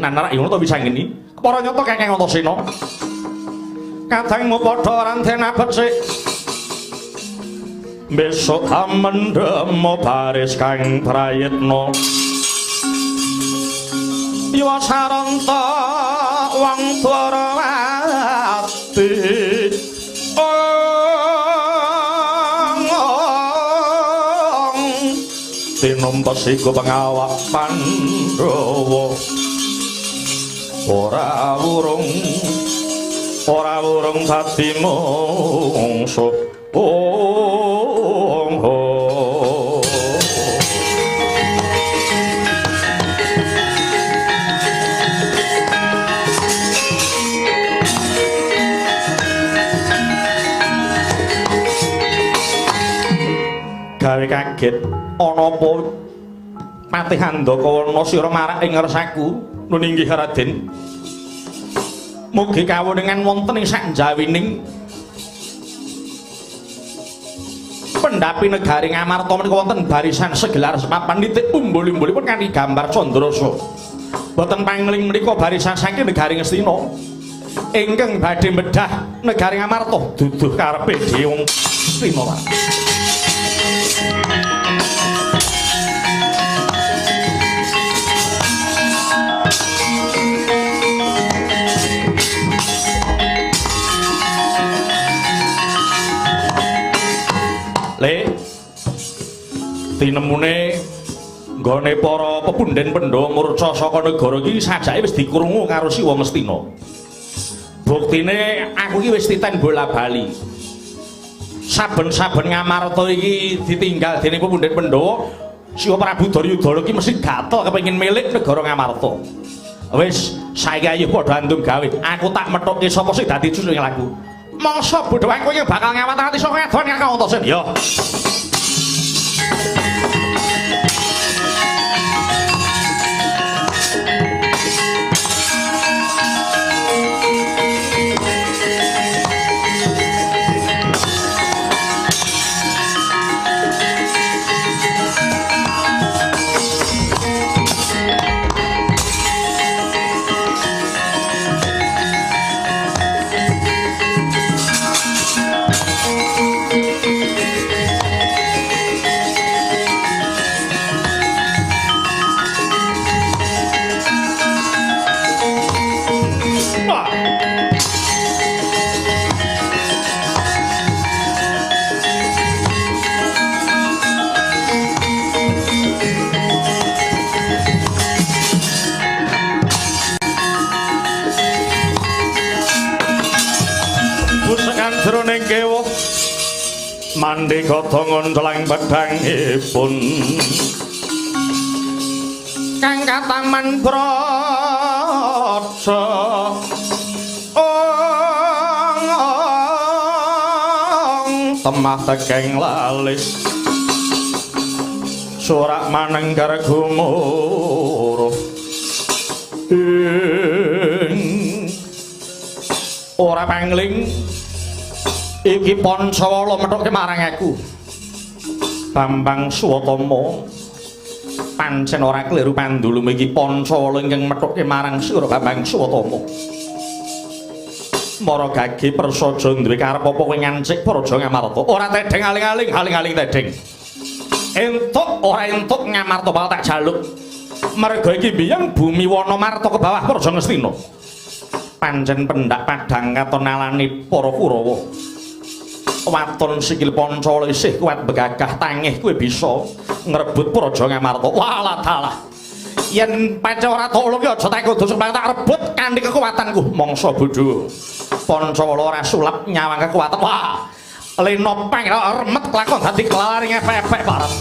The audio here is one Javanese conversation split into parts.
nanar ngono to bisa ngene. Para nyata Kakang Antasena. Kadangmu padha rantena becik. Besok amendemo baris kang prayitna. Yo saranta wong Dwarawati. Tinompesi ku pengawak Pandhawa. Ora wurung dadi mungsuh. Gawe kaget ana apa Patih Handaka sira marak ing ngersaku nuninggih Raden. Mugi kawonengan wonten ing sakjawining pendhapi negari Ngamarta menika wonten barisan segelar sepapan nitik umbul-umbulipun kanthi gambar Candrasa. Boten pangling menika barisan saking negari Ngastina ingkang badhe bedah negari Ngamarta duduh karepe dhewe wong Ngastina. Le tinemune nggone para pepundhen Pandhawa murca saka negara iki sajake wis dikrungu karo Siwa Ngastina. Buktine aku iki wis titen bola-bali. Saben-saben Ngamarta iki ditinggal dening pepundhen Pandhawa, Siwa Prabu Duryudana iki mesti gatel kepengin milik negara Ngamarta. Wis saiki ayo padha andum gawe. Aku tak methuke sapa sing dadi cucuning laku. Masa budhawang kowe bakal ngawat-awati saka wedon Kakang Antasena. Ya. Jroning kewa mandika ngoncolang pedhangipun kang kataman praja temah tekeng lalis surak manenggar gumuruh ora pangling iki Pancawala methuke marang aku. Bambang Suwatama pancen ora kliru pandulum iki Pancawala ingkang methuke marang sira Bambang Suwatama. Mara gage prasaja duwe karep apa kowe ngancik praja Ngamarta. Ora tedheng aling-aling tedheng. Entuk ora entuk Ngamarta bakal tak jaluk. Merga iki biyen bumi Wanamarta ke bawah praja Ngastina. Pancen pendak padhang katon alane para Kurawa. Waton sikil Pancawala isih kuat begagah tangih kowe bisa ngrebut praja Ngamarta. Walah dalah. Yen pancen ora tulung ya aja tak kudu sumpah tak rebut kanthi kekuatanku. Mangsa bodho. Pancawala ora sulap nyawang kekuatan. Wah. Lena pang remet kelakon dadi kelalaring efek-efek barat.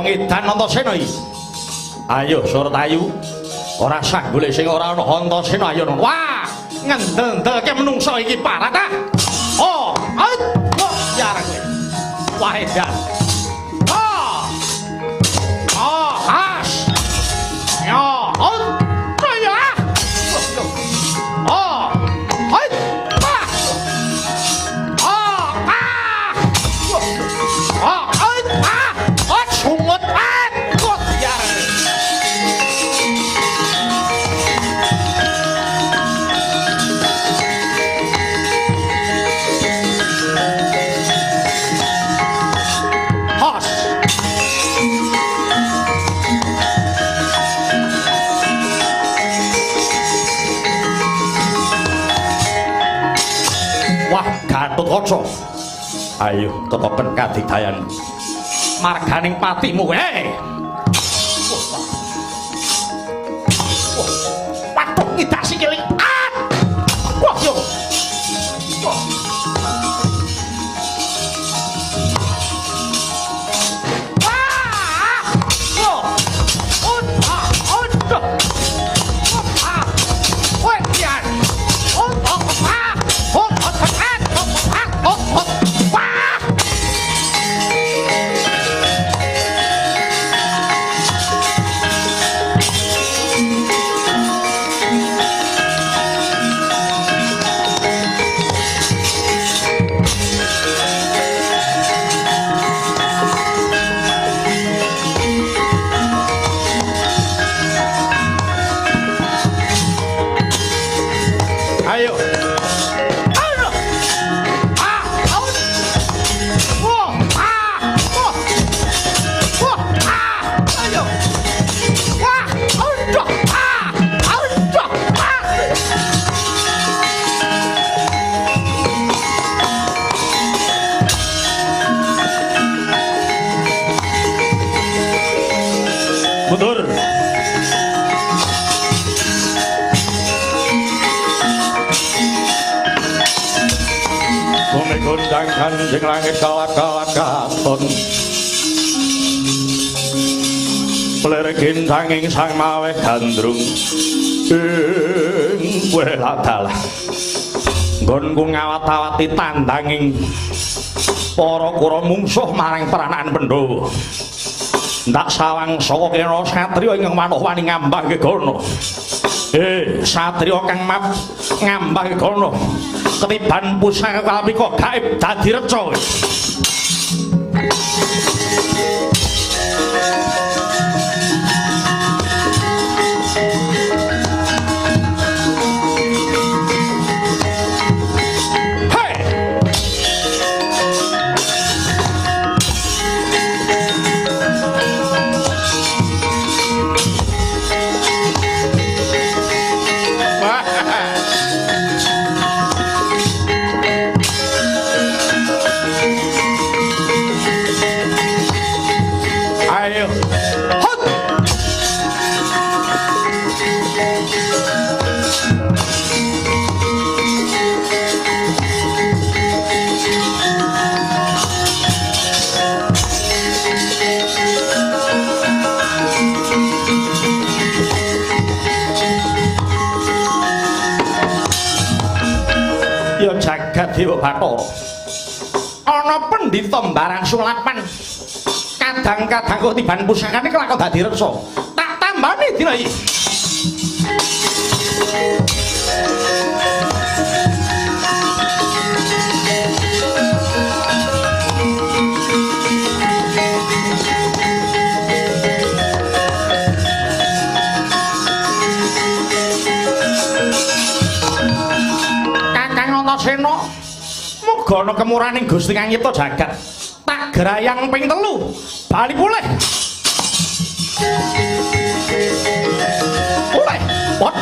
wong edan Antasena iki. Ayo Suratayu. Ora sah golek sing ora ana Antasena ayo. Wah, ngendel-ndelke menungso iki parah ta. Oh, ayo. Ya arek kowe. Wah edan. Oh. Oh, as. Yo, on. Kaya. Oh. Hai. Ah. Oh, ah. Oh, ai. Ah. Oh, sungut. Ah. Kok ya arek. Gatotkaca. Ayo tetepen kadigdayan. Marganing patimu kowe. Waduh ngidak sikile. Ah! Wah yo. Mundur. Bumi gondang kanjeng langit kalak-kalakaton. Pleregin sanging sang maweh gandrung. Kowe ladalah. Nggonku ngawat-awati tandanging para kura mungsuh marang peranakan Pandhawa. Ndak sawang saka kena satriya ingkang manuk wani ngambah gegana. Satriya kang ngambah gegana ketiban pusaka kalpika gaib dadi reca. Dewa Bathara ana pendhita mbarang sulapan kadang-kadang kok tiban pusakane kelakon dadi reksa tak tambani dina iki Kakang Antasena muga ana kemuraning Gusti kang nyipta jagat. Tak grayang ping 3 bali pulih. Pulih. What?